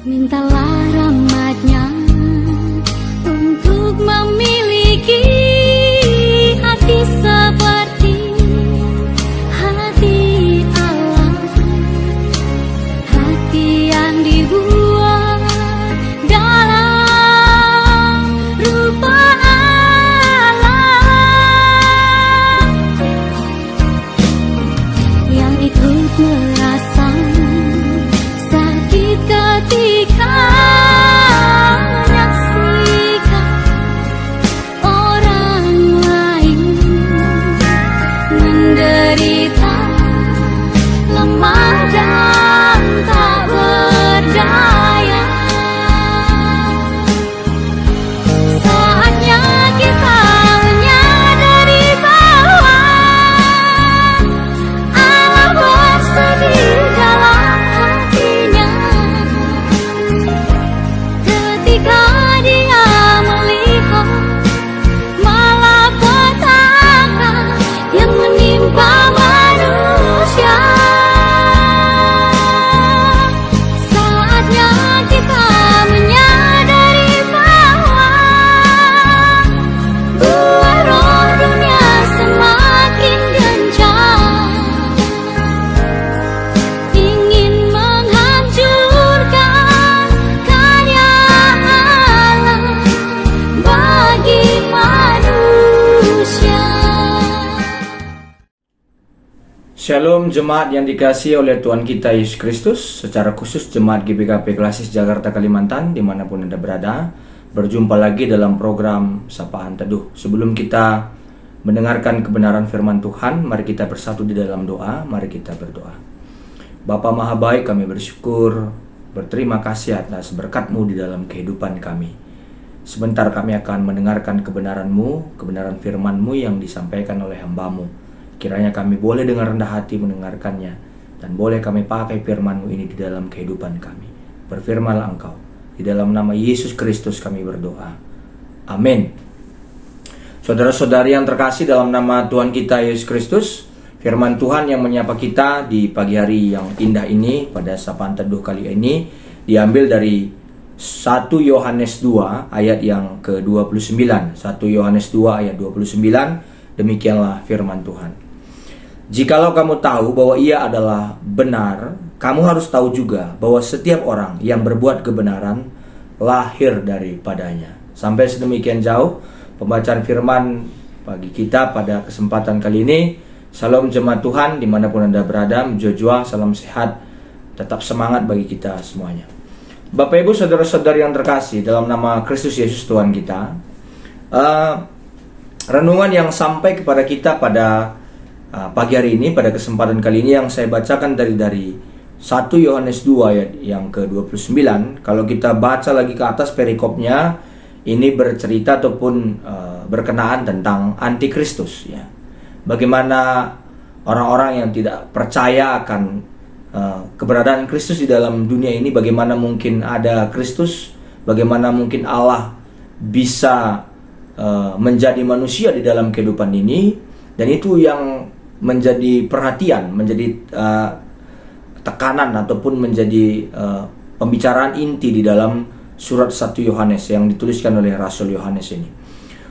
Mintalah rahmat-Nya untuk memiliki hati seperti hati Allah, hati yang dibuat dalam rupa Allah, yang ikut merasa sakit ketika menyaksikan orang lain menderita, lemah dan tak berdaya. Saatnya kita menyadari bahwa Allah bersedih dalam hatinya ketika Dia melihat malapetaka yang menimpa manusia. Saatnya kita menyadari bahwa buah roh dunia semakin gencar, ingin menghancurkan karya Allah bagi manusia. Shalom jemaat yang dikasihi oleh Tuhan kita Yesus Kristus, secara khusus jemaat GBKP Klasis Jakarta Kalimantan dimanapun Anda berada. Berjumpa lagi dalam program Sapaan Teduh. Sebelum kita mendengarkan kebenaran firman Tuhan, mari kita bersatu di dalam doa. Mari kita berdoa. Bapa Maha Baik, kami bersyukur, berterima kasih atas berkat-Mu di dalam kehidupan kami. Sebentar kami akan mendengarkan kebenaran-Mu, kebenaran firman-Mu yang disampaikan oleh hamba-Mu. Kiranya kami boleh dengan rendah hati mendengarkannya, dan boleh kami pakai firman-Mu ini di dalam kehidupan kami. Berfirmanlah Engkau. Di dalam nama Yesus Kristus kami berdoa. Amin. Saudara-saudari yang terkasih dalam nama Tuhan kita Yesus Kristus, firman Tuhan yang menyapa kita di pagi hari yang indah ini pada Sapaan Teduh kali ini diambil dari 1 Yohanes 2 ayat yang ke-29. 1 Yohanes 2 ayat 29, demikianlah firman Tuhan. Jikalau kamu tahu bahwa Ia adalah benar, kamu harus tahu juga bahwa setiap orang yang berbuat kebenaran lahir daripadanya. Sampai sedemikian jauh pembacaan firman bagi kita pada kesempatan kali ini. Salam jemaat Tuhan dimanapun Anda berada, mjojua, salam sehat, tetap semangat bagi kita semuanya. Bapak Ibu saudara-saudari yang terkasih dalam nama Kristus Yesus Tuhan kita, renungan yang sampai kepada kita pada pagi hari ini, pada kesempatan kali ini yang saya bacakan dari 1 Yohanes 2 ayat yang ke-29. Kalau kita baca lagi ke atas perikopnya, ini bercerita ataupun berkenaan tentang antikristus ya. Bagaimana orang-orang yang tidak percaya akan keberadaan Kristus di dalam dunia ini, bagaimana mungkin ada Kristus, bagaimana mungkin Allah bisa menjadi manusia di dalam kehidupan ini. Dan itu yang menjadi perhatian, menjadi tekanan ataupun menjadi pembicaraan inti di dalam surat 1 Yohanes yang dituliskan oleh Rasul Yohanes ini.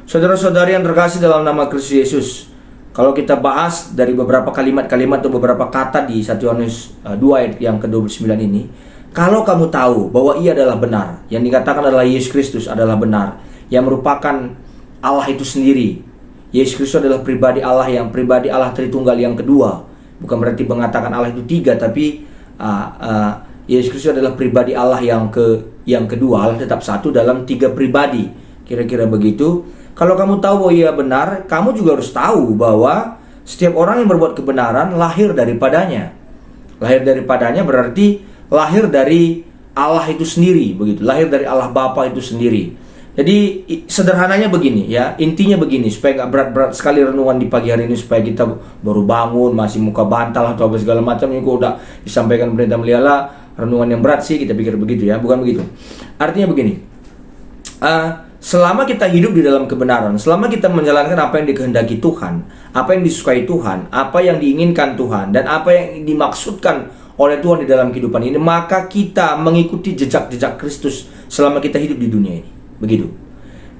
Saudara-saudari yang terkasih dalam nama Kristus Yesus, kalau kita bahas dari beberapa kalimat-kalimat atau beberapa kata di 1 Yohanes 2 ayat yang ke-29 ini, kalau kamu tahu bahwa Ia adalah benar, yang dikatakan adalah Yesus Kristus adalah benar, yang merupakan Allah itu sendiri. Yesus Kristus adalah pribadi Allah Tritunggal yang kedua. Bukan berarti mengatakan Allah itu tiga, tapi Yesus Kristus adalah pribadi Allah yang kedua. Allah tetap satu dalam tiga pribadi. Kira-kira begitu. Kalau kamu tahu bahwa Ia benar, kamu juga harus tahu bahwa setiap orang yang berbuat kebenaran lahir daripadanya. Lahir daripadanya berarti lahir dari Allah itu sendiri, begitu. Lahir dari Allah Bapa itu sendiri. Jadi sederhananya begini ya, intinya begini, supaya nggak berat-berat sekali renungan di pagi hari ini, supaya kita baru bangun masih muka bantal atau apa segala macam. Ini kok udah disampaikan perintah melihara, renungan yang berat sih, kita pikir begitu ya, bukan begitu. Artinya begini, selama kita hidup di dalam kebenaran, selama kita menjalankan apa yang dikehendaki Tuhan, apa yang disukai Tuhan, apa yang diinginkan Tuhan, dan apa yang dimaksudkan oleh Tuhan di dalam kehidupan ini, maka kita mengikuti jejak-jejak Kristus selama kita hidup di dunia ini. Begitu.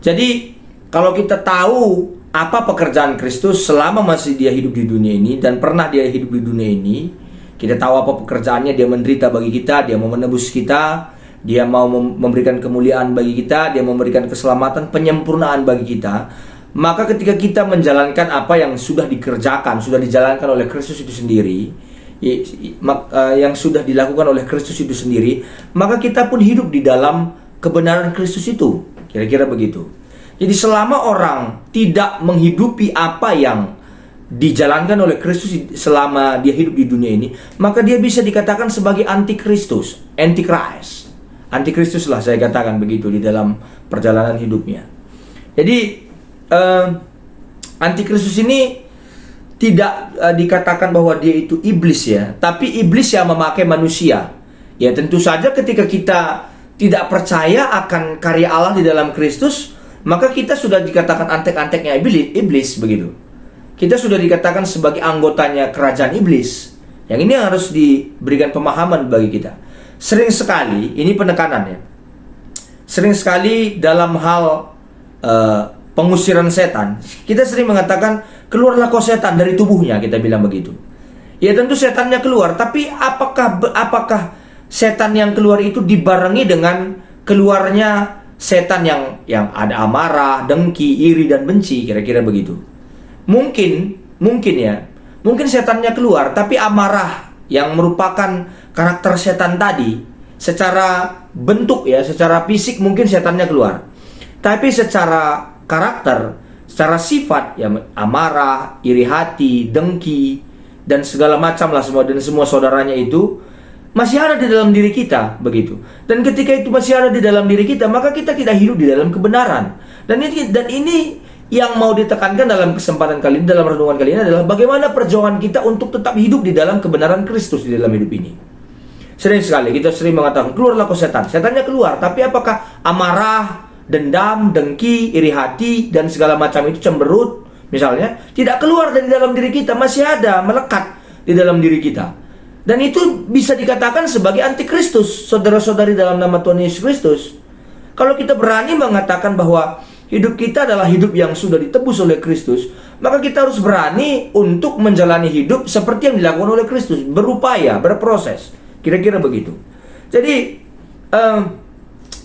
Jadi kalau kita tahu apa pekerjaan Kristus selama masih dia hidup di dunia ini, dan pernah dia hidup di dunia ini, kita tahu apa pekerjaannya, dia menderita bagi kita, dia mau menebus kita, dia mau memberikan kemuliaan bagi kita, dia memberikan keselamatan, penyempurnaan bagi kita. Maka ketika kita menjalankan apa yang sudah dikerjakan, sudah dijalankan oleh Kristus itu sendiri, yang sudah dilakukan oleh Kristus itu sendiri, maka kita pun hidup di dalam kebenaran Kristus itu. Kira-kira begitu. Jadi selama orang tidak menghidupi apa yang dijalankan oleh Kristus selama dia hidup di dunia ini, maka dia bisa dikatakan sebagai antikristus, antichrist. Antikristus lah saya katakan begitu di dalam perjalanan hidupnya. Jadi antikristus ini tidak dikatakan bahwa dia itu iblis ya, tapi iblis yang memakai manusia. Ya tentu saja ketika kita tidak percaya akan karya Allah di dalam Kristus, maka kita sudah dikatakan antek-anteknya iblis begitu. Kita sudah dikatakan sebagai anggotanya kerajaan iblis. Yang ini harus diberikan pemahaman bagi kita. Sering sekali, ini penekanannya, sering sekali dalam hal pengusiran setan, kita sering mengatakan, keluarlah kau setan dari tubuhnya, kita bilang begitu. Ya tentu setannya keluar, tapi apakah setan yang keluar itu dibarengi dengan keluarnya setan yang ada amarah, dengki, iri, dan benci, kira-kira begitu. Mungkin ya, mungkin setannya keluar, tapi amarah yang merupakan karakter setan tadi, secara bentuk ya, secara fisik mungkin setannya keluar, tapi secara karakter, secara sifat ya, amarah, iri hati, dengki, dan segala macam lah semua, dan semua saudaranya itu masih ada di dalam diri kita begitu. Dan ketika itu masih ada di dalam diri kita, maka kita tidak hidup di dalam kebenaran. Dan ini yang mau ditekankan dalam kesempatan kali ini, dalam renungan kali ini adalah bagaimana perjuangan kita untuk tetap hidup di dalam kebenaran Kristus di dalam hidup ini. Sering sekali kita sering mengatakan, keluarlah kau setan. Setannya keluar, tapi apakah amarah, dendam, dengki, iri hati, dan segala macam itu, cemberut misalnya, tidak keluar dari dalam diri kita, masih ada, melekat di dalam diri kita. Dan itu bisa dikatakan sebagai antikristus, saudara-saudari dalam nama Tuhan Yesus Kristus. Kalau kita berani mengatakan bahwa hidup kita adalah hidup yang sudah ditebus oleh Kristus, maka kita harus berani untuk menjalani hidup seperti yang dilakukan oleh Kristus, berupaya, berproses. Kira-kira begitu. Jadi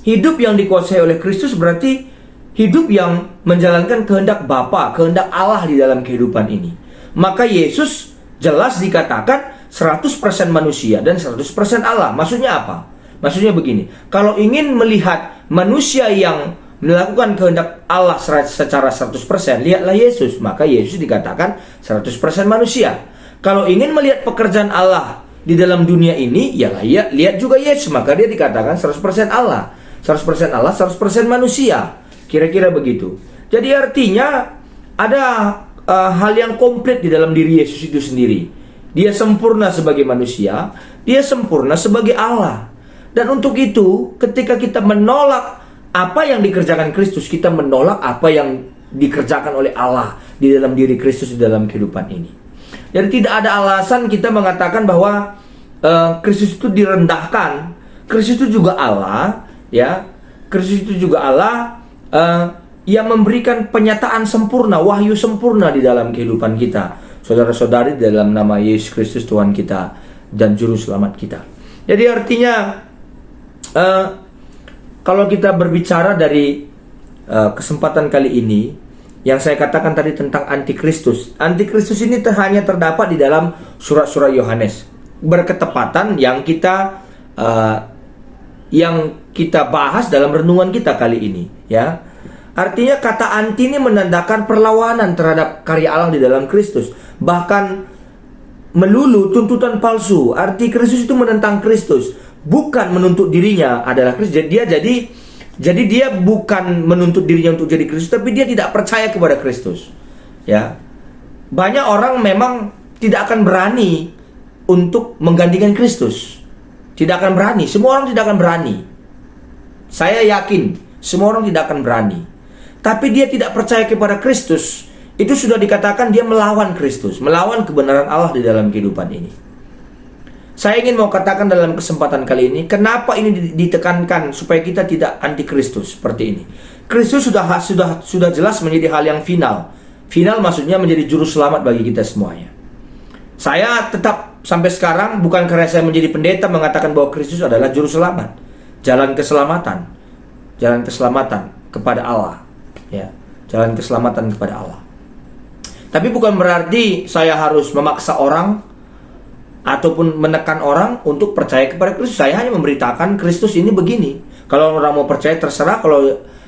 hidup yang dikuasai oleh Kristus berarti hidup yang menjalankan kehendak Bapa, kehendak Allah di dalam kehidupan ini. Maka Yesus jelas dikatakan 100% manusia dan 100% Allah. Maksudnya apa? Maksudnya begini, kalau ingin melihat manusia yang melakukan kehendak Allah secara 100%, lihatlah Yesus. Maka Yesus dikatakan 100% manusia. Kalau ingin melihat pekerjaan Allah di dalam dunia ini, ya lihat juga Yesus. Maka dia dikatakan 100% Allah. 100% Allah, 100% manusia. Kira-kira begitu. Jadi artinya ada hal yang komplit di dalam diri Yesus itu sendiri. Dia sempurna sebagai manusia, dia sempurna sebagai Allah. Dan untuk itu, ketika kita menolak apa yang dikerjakan Kristus, kita menolak apa yang dikerjakan oleh Allah di dalam diri Kristus di dalam kehidupan ini. Jadi tidak ada alasan kita mengatakan bahwa Kristus itu direndahkan. Kristus itu juga Allah, ya. Kristus itu juga Allah yang memberikan penyataan sempurna, wahyu sempurna di dalam kehidupan kita, saudara-saudari, dalam nama Yesus Kristus Tuhan kita dan Juru Selamat kita. Jadi artinya kalau kita berbicara dari kesempatan kali ini, yang saya katakan tadi tentang antikristus. Antikristus ini hanya terdapat di dalam surat-surat Yohanes. Berketepatan yang kita bahas dalam renungan kita kali ini, ya. Artinya kata anti ini menandakan perlawanan terhadap karya Allah di dalam Kristus. Bahkan melulu tuntutan palsu. Arti Kristus itu menentang Kristus, bukan menuntut dirinya adalah Kristus. Jadi dia bukan menuntut dirinya untuk jadi Kristus, tapi dia tidak percaya kepada Kristus. Ya. Banyak orang memang tidak akan berani untuk menggantikan Kristus. Tidak akan berani, semua orang tidak akan berani. Saya yakin semua orang tidak akan berani. Tapi dia tidak percaya kepada Kristus. Itu sudah dikatakan dia melawan Kristus, melawan kebenaran Allah di dalam kehidupan ini. Saya ingin mau katakan dalam kesempatan kali ini, kenapa ini ditekankan supaya kita tidak antikristus seperti ini. Kristus sudah jelas menjadi hal yang final. Final maksudnya menjadi juru selamat bagi kita semuanya. Saya tetap sampai sekarang bukan karena saya menjadi pendeta mengatakan bahwa Kristus adalah juru selamat, jalan keselamatan kepada Allah, ya, jalan keselamatan kepada Allah. Tapi bukan berarti saya harus memaksa orang ataupun menekan orang untuk percaya kepada Kristus. Saya hanya memberitakan Kristus ini begini. Kalau orang mau percaya terserah.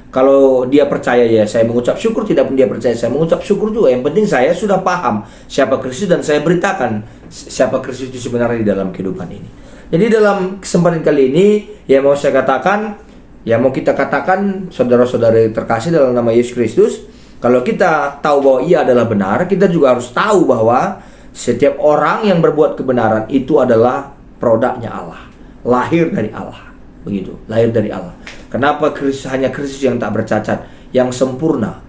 Kalau dia percaya ya saya mengucap syukur, tidak pun dia percaya saya mengucap syukur juga. Yang penting saya sudah paham siapa Kristus dan saya beritakan siapa Kristus itu sebenarnya di dalam kehidupan ini. Jadi dalam kesempatan kali ini yang mau saya katakan, yang mau kita katakan saudara-saudara terkasih dalam nama Yesus Kristus, kalau kita tahu bahwa ia adalah benar, kita juga harus tahu bahwa setiap orang yang berbuat kebenaran itu adalah produknya Allah, lahir dari Allah, begitu, lahir dari Allah. Kenapa hanya Kristus yang tak bercacat, yang sempurna,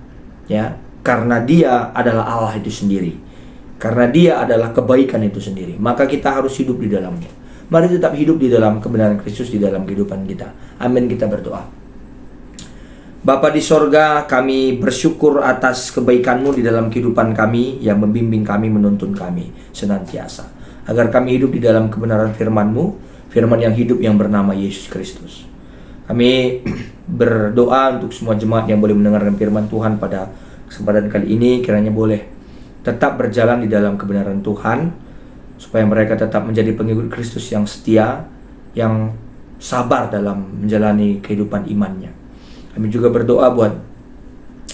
ya? Karena Dia adalah Allah itu sendiri, karena Dia adalah kebaikan itu sendiri. Maka kita harus hidup di dalamnya. Mari tetap hidup di dalam kebenaran Kristus di dalam kehidupan kita. Amin, kita berdoa. Bapa di sorga, kami bersyukur atas kebaikan-Mu di dalam kehidupan kami yang membimbing kami, menuntun kami senantiasa. Agar kami hidup di dalam kebenaran firman-Mu, firman yang hidup yang bernama Yesus Kristus. Kami berdoa untuk semua jemaat yang boleh mendengarkan firman Tuhan pada kesempatan kali ini, kiranya boleh tetap berjalan di dalam kebenaran Tuhan, supaya mereka tetap menjadi pengikut Kristus yang setia, yang sabar dalam menjalani kehidupan imannya. Kami juga berdoa buat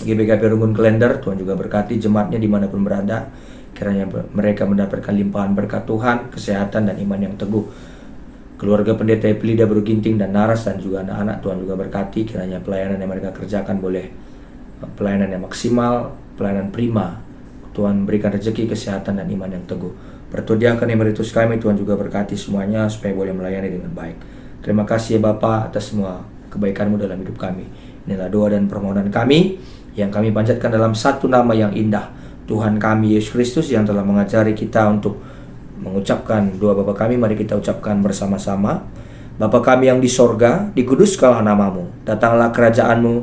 GBKP Rungun Klender, Tuhan juga berkati jemaatnya dimanapun berada. Kiranya mereka mendapatkan limpahan berkat Tuhan, kesehatan dan iman yang teguh. Keluarga pendeta Epilida Beruginting dan Naras dan juga anak-anak, Tuhan juga berkati. Kiranya pelayanan yang mereka kerjakan boleh pelayanan yang maksimal, pelayanan prima. Tuhan berikan rezeki, kesehatan dan iman yang teguh. Pertudiakan emeritus kami, Tuhan juga berkati semuanya supaya boleh melayani dengan baik. Terima kasih ya Bapa atas semua kebaikan-Mu dalam hidup kami. Inilah doa dan permohonan kami yang kami panjatkan dalam satu nama yang indah, Tuhan kami Yesus Kristus, yang telah mengajari kita untuk mengucapkan doa Bapa kami. Mari kita ucapkan bersama-sama. Bapa kami yang di sorga, dikuduskanlah nama-Mu, datanglah kerajaan-Mu,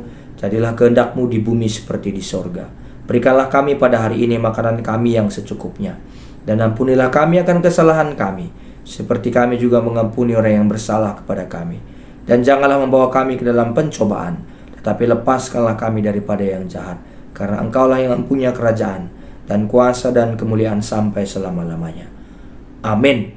jadilah kehendak-Mu di bumi seperti di sorga. Berikanlah kami pada hari ini makanan kami yang secukupnya, dan ampunilah kami akan kesalahan kami, seperti kami juga mengampuni orang yang bersalah kepada kami. Dan janganlah membawa kami ke dalam pencobaan, tetapi lepaskanlah kami daripada yang jahat, karena Engkaulah yang mempunyai kerajaan dan kuasa dan kemuliaan sampai selama-lamanya. Amin.